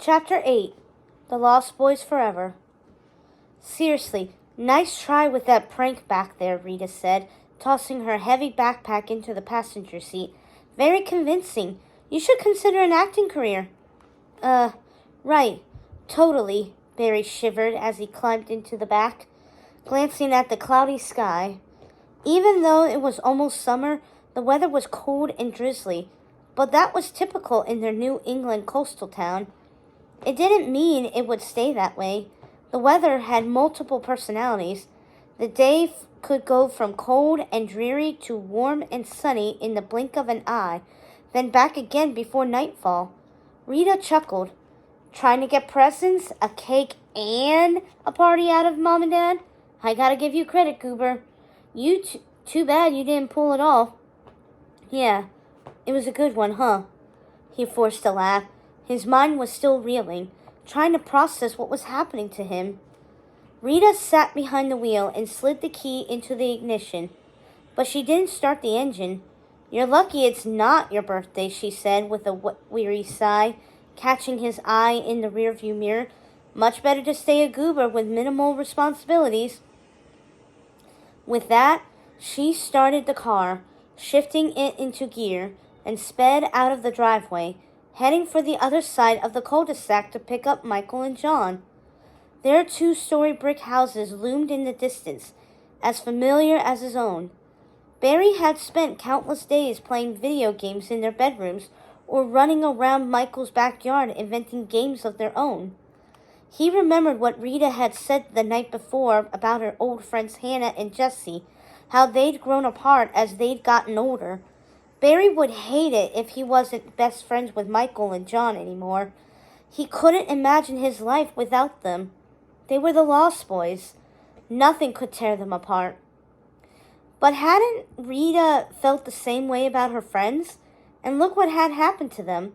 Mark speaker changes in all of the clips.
Speaker 1: Chapter 8 The Lost Boys Forever. Seriously, nice try with that prank back there, Rita said, tossing her heavy backpack into the passenger seat. Very convincing. You should consider an acting career. Right. Totally, Barry shivered as he climbed into the back, glancing at the cloudy sky. Even though it was almost summer, the weather was cold and drizzly, but that was typical in their New England coastal town. It didn't mean it would stay that way. The weather had multiple personalities. The day could go from cold and dreary to warm and sunny in the blink of an eye, then back again before nightfall. Rita chuckled. Trying to get presents, a cake, and a party out of Mom and Dad? I gotta give you credit, Goober. Too bad you didn't pull it off. Yeah, it was a good one, huh? He forced a laugh. His mind was still reeling, trying to process what was happening to him. Rita sat behind the wheel and slid the key into the ignition, but she didn't start the engine. You're lucky it's not your birthday, she said with a weary sigh, catching his eye in the rearview mirror. Much better to stay a goober with minimal responsibilities. With that, she started the car, shifting it into gear, and sped out of the driveway, heading for the other side of the cul-de-sac to pick up Michael and John. Their two-story brick houses loomed in the distance, as familiar as his own. Barry had spent countless days playing video games in their bedrooms or running around Michael's backyard inventing games of their own. He remembered what Rita had said the night before about her old friends Hannah and Jessie, how they'd grown apart as they'd gotten older. Barry would hate it if he wasn't best friends with Michael and John anymore. He couldn't imagine his life without them. They were the Lost Boys. Nothing could tear them apart. But hadn't Rita felt the same way about her friends? And look what had happened to them.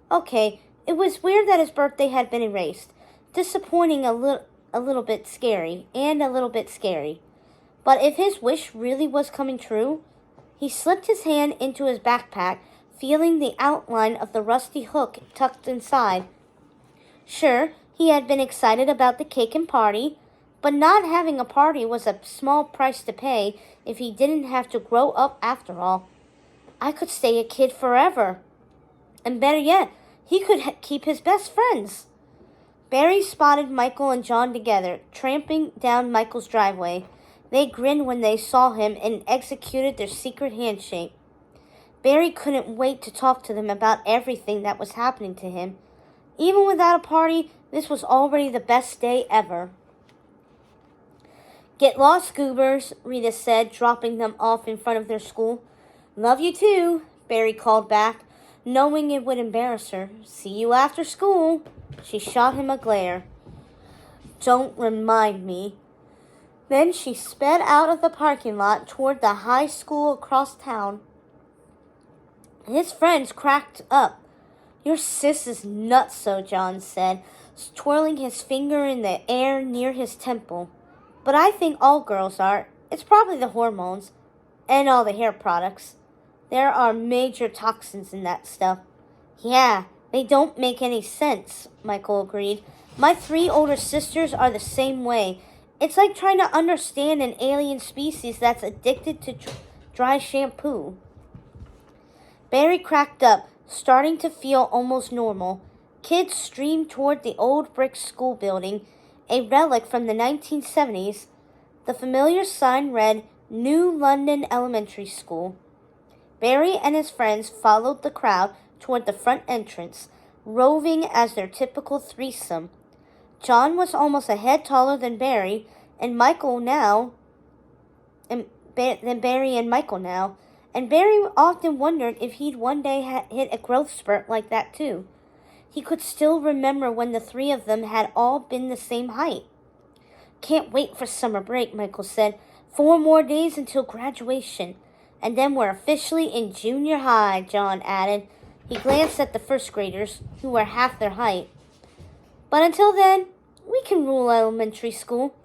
Speaker 1: Okay, it was weird that his birthday had been erased. Disappointing, a little bit scary, and a little bit scary. But if his wish really was coming true, he slipped his hand into his backpack, feeling the outline of the rusty hook tucked inside. Sure, he had been excited about the cake and party, but not having a party was a small price to pay if he didn't have to grow up after all. I could stay a kid forever. And better yet, he could keep his best friends. Barry spotted Michael and John together, tramping down Michael's driveway. They grinned when they saw him and executed their secret handshake. Barry couldn't wait to talk to them about everything that was happening to him. Even without a party, this was already the best day ever. Get lost, goobers, Rita said, dropping them off in front of their school. Love you too, Barry called back, knowing it would embarrass her. See you after school. She shot him a glare. Don't remind me. Then she sped out of the parking lot toward the high school across town. His friends cracked up. Your sis is nutso, John said, twirling his finger in the air near his temple. But I think all girls are. It's probably the hormones and all the hair products. There are major toxins in that stuff. Yeah, they don't make any sense, Michael agreed. My 3 older sisters are the same way. It's like trying to understand an alien species that's addicted to dry shampoo. Barry cracked up, starting to feel almost normal. Kids streamed toward the old brick school building, a relic from the 1970s. The familiar sign read, New London Elementary School. Barry and his friends followed the crowd toward the front entrance, roving as their typical threesome. John was almost a head taller than Barry and Michael now, and Barry and Michael now, and Barry often wondered if he'd one day hit a growth spurt like that too. He could still remember when the 3 of them had all been the same height. Can't wait for summer break, Michael said. 4 more days until graduation. And then we're officially in junior high, John added. He glanced at the first graders, who were half their height. But until then, we can rule elementary school.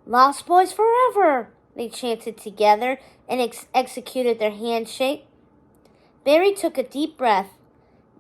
Speaker 1: Lost Boys forever, they chanted together and executed their handshake. Barry took a deep breath.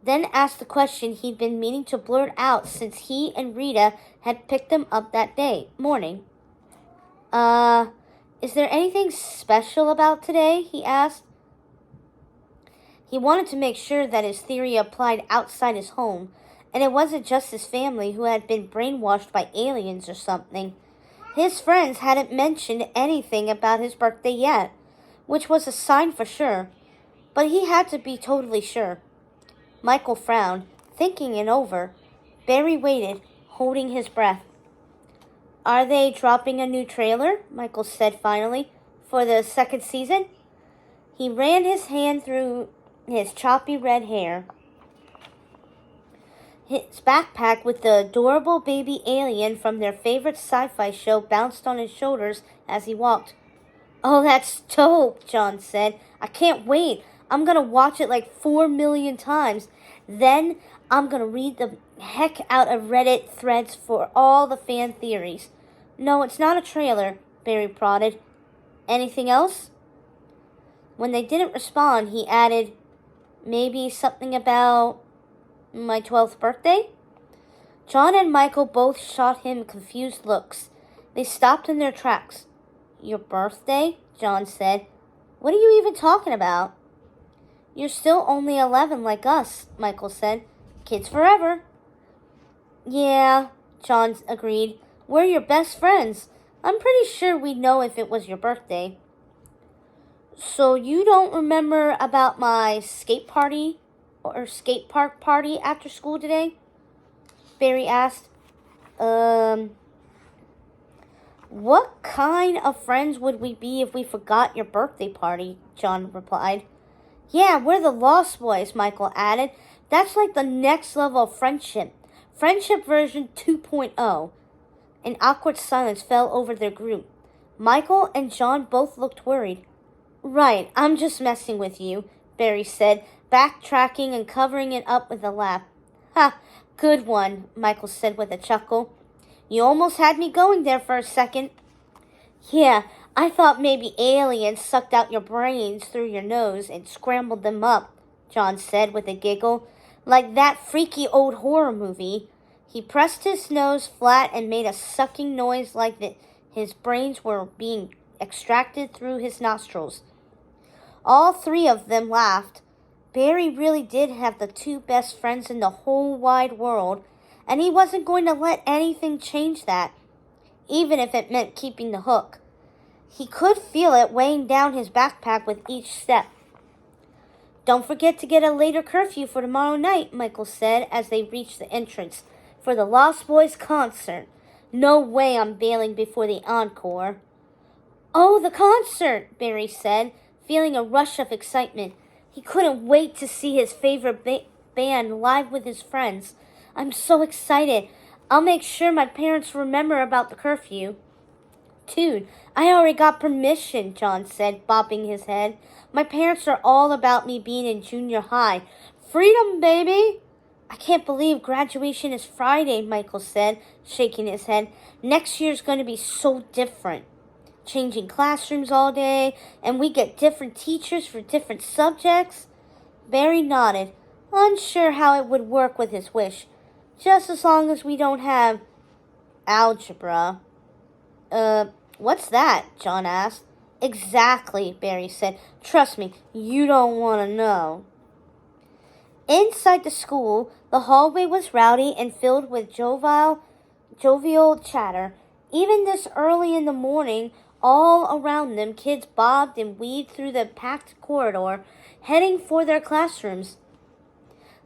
Speaker 1: then asked the question he'd been meaning to blurt out since he and Rita had picked him up that morning. Is there anything special about today? He asked. He wanted to make sure that his theory applied outside his home, and it wasn't just his family who had been brainwashed by aliens or something. His friends hadn't mentioned anything about his birthday yet, which was a sign for sure, but he had to be totally sure. Michael frowned, thinking it over. Barry waited, holding his breath. Are they dropping a new trailer? Michael said finally, for the second season? He ran his hand through his choppy red hair. His backpack with the adorable baby alien from their favorite sci-fi show bounced on his shoulders as he walked. Oh, that's dope, John said. I can't wait. I'm going to watch it like 4 million times. Then I'm going to read the heck out of Reddit threads for all the fan theories. No, it's not a trailer, Barry prodded. Anything else? When they didn't respond, he added, maybe something about my 12th birthday? John and Michael both shot him confused looks. They stopped in their tracks. Your birthday? John said. What are you even talking about? You're still only 11 like us, Michael said. Kids forever. Yeah, John agreed. We're your best friends. I'm pretty sure we'd know if it was your birthday. So you don't remember about my skate park party after school today? Barry asked. What kind of friends would we be if we forgot your birthday party? John replied. Yeah, we're the Lost Boys, Michael added. That's like the next level of friendship. Friendship version 2.0. An awkward silence fell over their group. Michael and John both looked worried. Right, I'm just messing with you, Barry said, backtracking and covering it up with a laugh. Ha, good one, Michael said with a chuckle. You almost had me going there for a second. Yeah, I thought maybe aliens sucked out your brains through your nose and scrambled them up, John said with a giggle, like that freaky old horror movie. He pressed his nose flat and made a sucking noise like that his brains were being extracted through his nostrils. All three of them laughed. Barry really did have the two best friends in the whole wide world, and he wasn't going to let anything change that, even if it meant keeping the hook. He could feel it weighing down his backpack with each step. Don't forget to get a later curfew for tomorrow night, Michael said as they reached the entrance for the Lost Boys concert. No way I'm bailing before the encore. Oh, the concert, Barry said, feeling a rush of excitement. He couldn't wait to see his favorite band live with his friends. I'm so excited. I'll make sure my parents remember about the curfew. Dude, I already got permission, John said, bobbing his head. My parents are all about me being in junior high. Freedom, baby! I can't believe graduation is Friday, Michael said, shaking his head. Next year's going to be so different. Changing classrooms all day, and we get different teachers for different subjects. Barry nodded, unsure how it would work with his wish. Just as long as we don't have algebra. What's that? John asked. Exactly, Barry said. Trust me, you don't want to know. Inside the school, the hallway was rowdy and filled with jovial chatter. Even this early in the morning, all around them, kids bobbed and weaved through the packed corridor, heading for their classrooms.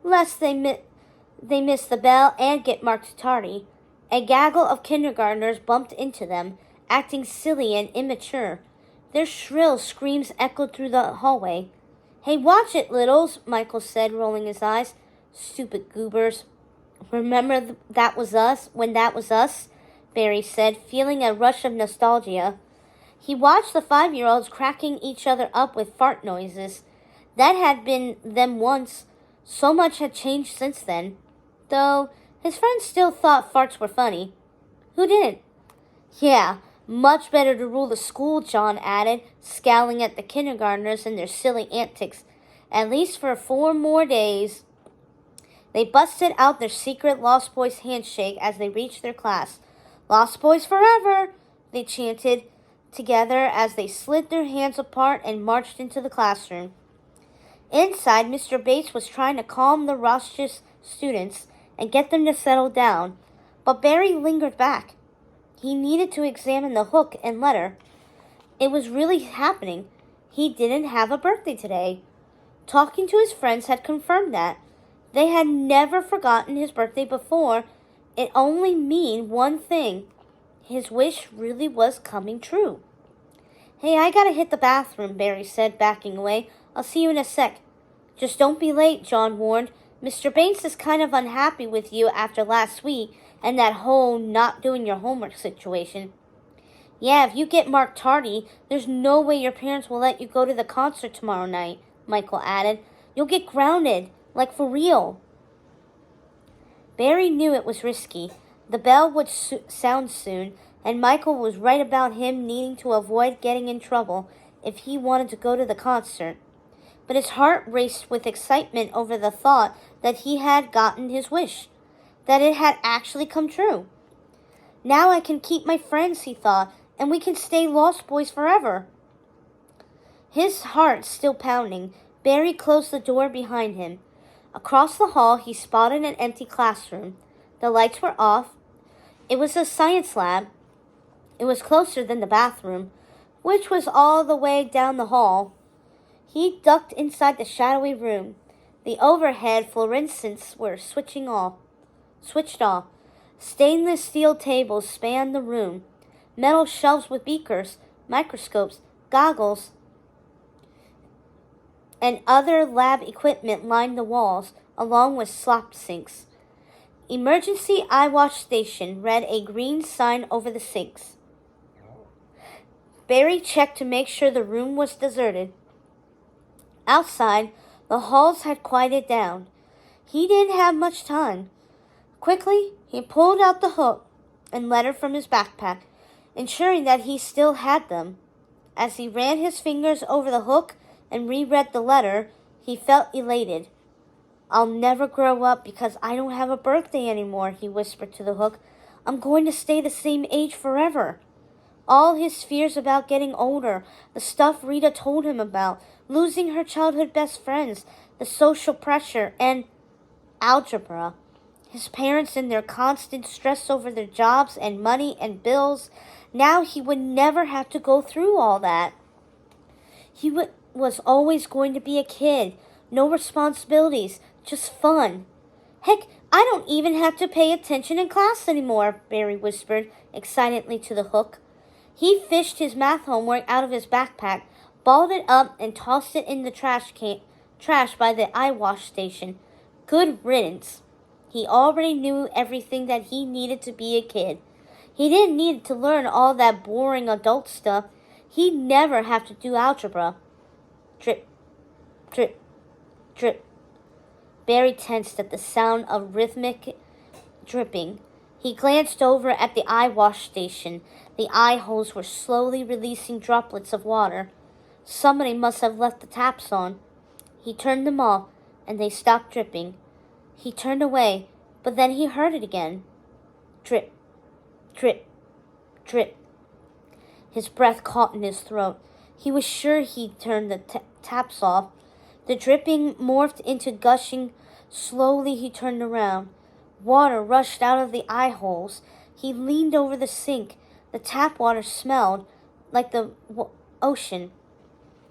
Speaker 1: Lest they miss the bell and get marked tardy. A gaggle of kindergartners bumped into them, acting silly and immature. Their shrill screams echoed through the hallway. Hey, watch it, littles, Michael said, rolling his eyes. Stupid goobers. Remember that was us, when that was us? Barry said, feeling a rush of nostalgia. He watched the 5-year-olds cracking each other up with fart noises. That had been them once. So much had changed since then. Though his friends still thought farts were funny. Who didn't? Yeah, much better to rule the school, John added, scowling at the kindergartners and their silly antics. At least for 4 more days. They busted out their secret Lost Boys handshake as they reached their class. "Lost Boys forever," they chanted together as they slid their hands apart and marched into the classroom. Inside, Mr. Bates was trying to calm the raucous students and get them to settle down, but Barry lingered back. He needed to examine the hook and letter. It was really happening. He didn't have a birthday today. Talking to his friends had confirmed that. They had never forgotten his birthday before. It only meant one thing. His wish really was coming true. "Hey, I gotta hit the bathroom," Barry said, backing away. "I'll see you in a sec." "Just don't be late," John warned. "Mr. Bates is kind of unhappy with you after last week and that whole not doing your homework situation." "Yeah, if you get marked tardy, there's no way your parents will let you go to the concert tomorrow night," Michael added. "You'll get grounded, like for real." Barry knew it was risky. The bell would sound soon, and Michael was right about him needing to avoid getting in trouble if he wanted to go to the concert. But his heart raced with excitement over the thought that he had gotten his wish, that it had actually come true. "Now I can keep my friends," he thought, "and we can stay Lost Boys forever." His heart still pounding, Barry closed the door behind him. Across the hall, he spotted an empty classroom. The lights were off. It was a science lab. It was closer than the bathroom, which was all the way down the hall. He ducked inside the shadowy room. The overhead fluorescents were switched off. Stainless steel tables spanned the room. Metal shelves with beakers, microscopes, goggles, and other lab equipment lined the walls, along with slop sinks. "Emergency Eye Wash Station," read a green sign over the sinks. Barry checked to make sure the room was deserted. Outside, the halls had quieted down. He didn't have much time. Quickly, he pulled out the hook and letter from his backpack, ensuring that he still had them. As he ran his fingers over the hook and reread the letter, he felt elated. "I'll never grow up because I don't have a birthday anymore," he whispered to the hook. "I'm going to stay the same age forever." All his fears about getting older, the stuff Rita told him about, losing her childhood best friends, the social pressure, and algebra. His parents and their constant stress over their jobs and money and bills. Now he would never have to go through all that. He was always going to be a kid. No responsibilities, just fun. "Heck, I don't even have to pay attention in class anymore," Barry whispered excitedly to the hook. He fished his math homework out of his backpack, balled it up, and tossed it in the trash by the eye wash station. Good riddance. He already knew everything that he needed to be a kid. He didn't need to learn all that boring adult stuff. He'd never have to do algebra. Drip, drip, drip. Barry tensed at the sound of rhythmic dripping. He glanced over at the eye wash station. The eye holes were slowly releasing droplets of water. Somebody must have left the taps on. He turned them off, and they stopped dripping. He turned away, but then he heard it again. Drip, drip, drip. His breath caught in his throat. He was sure he'd turned the taps off. The dripping morphed into gushing. Slowly he turned around. Water rushed out of the eye holes. He leaned over the sink. The tap water smelled like the ocean.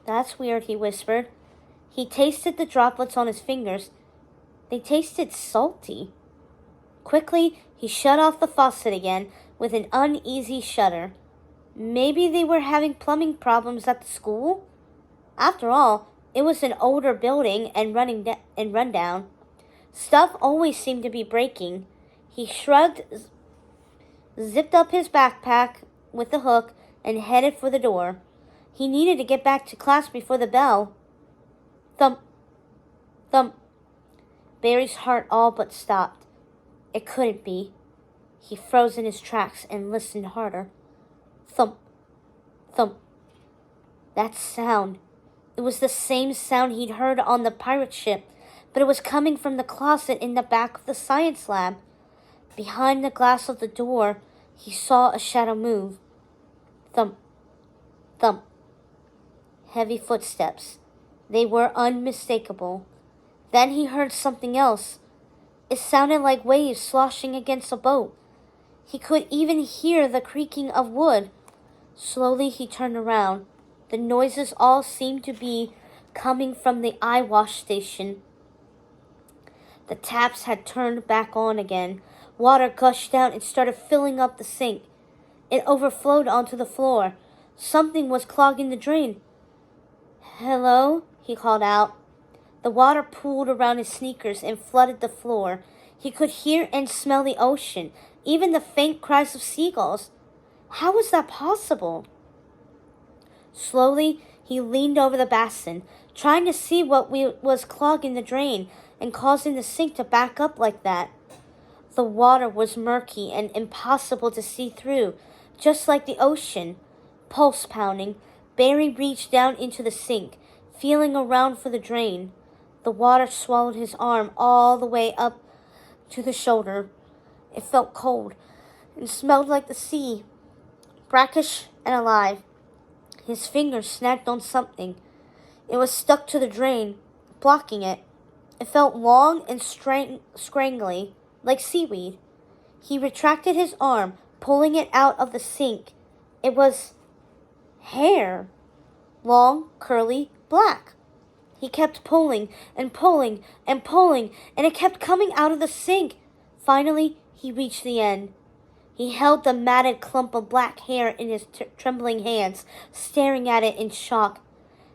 Speaker 1: "That's weird," he whispered. He tasted the droplets on his fingers. They tasted salty. Quickly, he shut off the faucet again with an uneasy shudder. Maybe they were having plumbing problems at the school? After all, it was an older building and run down. Stuff always seemed to be breaking. He shrugged, zipped up his backpack with the hook, and headed for the door. He needed to get back to class before the bell. Thump, thump. Barry's heart all but stopped. It couldn't be. He froze in his tracks and listened harder. Thump, thump. That sound. It was the same sound he'd heard on the pirate ship. but it was coming from the closet in the back of the science lab. Behind the glass of the door, he saw a shadow move. Thump, thump. Heavy footsteps. They were unmistakable. Then he heard something else. It sounded like waves sloshing against a boat. He could even hear the creaking of wood. Slowly he turned around. The noises all seemed to be coming from the eye wash station. The taps had turned back on again. Water gushed out and started filling up the sink. It overflowed onto the floor. Something was clogging the drain. "Hello?" he called out. The water pooled around his sneakers and flooded the floor. He could hear and smell the ocean, even the faint cries of seagulls. How was that possible? Slowly, he leaned over the basin, trying to see what was clogging the drain and causing the sink to back up like that. The water was murky and impossible to see through, just like the ocean. Pulse pounding, Barry reached down into the sink, feeling around for the drain. The water swallowed his arm all the way up to the shoulder. It felt cold and smelled like the sea, brackish and alive. His fingers snagged on something. It was stuck to the drain, blocking it. It felt long and scrangly, like seaweed. He retracted his arm, pulling it out of the sink. It was hair. Long, curly, black. He kept pulling and pulling and pulling, and it kept coming out of the sink. Finally, he reached the end. He held the matted clump of black hair in his trembling hands, staring at it in shock.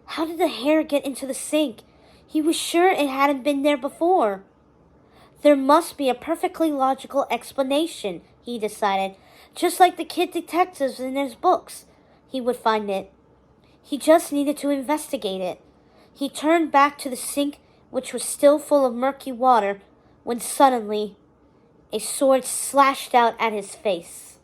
Speaker 1: How did the hair get into the sink? He was sure it hadn't been there before. There must be a perfectly logical explanation, he decided. Just like the kid detectives in his books, he would find it. He just needed to investigate it. He turned back to the sink, which was still full of murky water, when suddenly a sword slashed out at his face.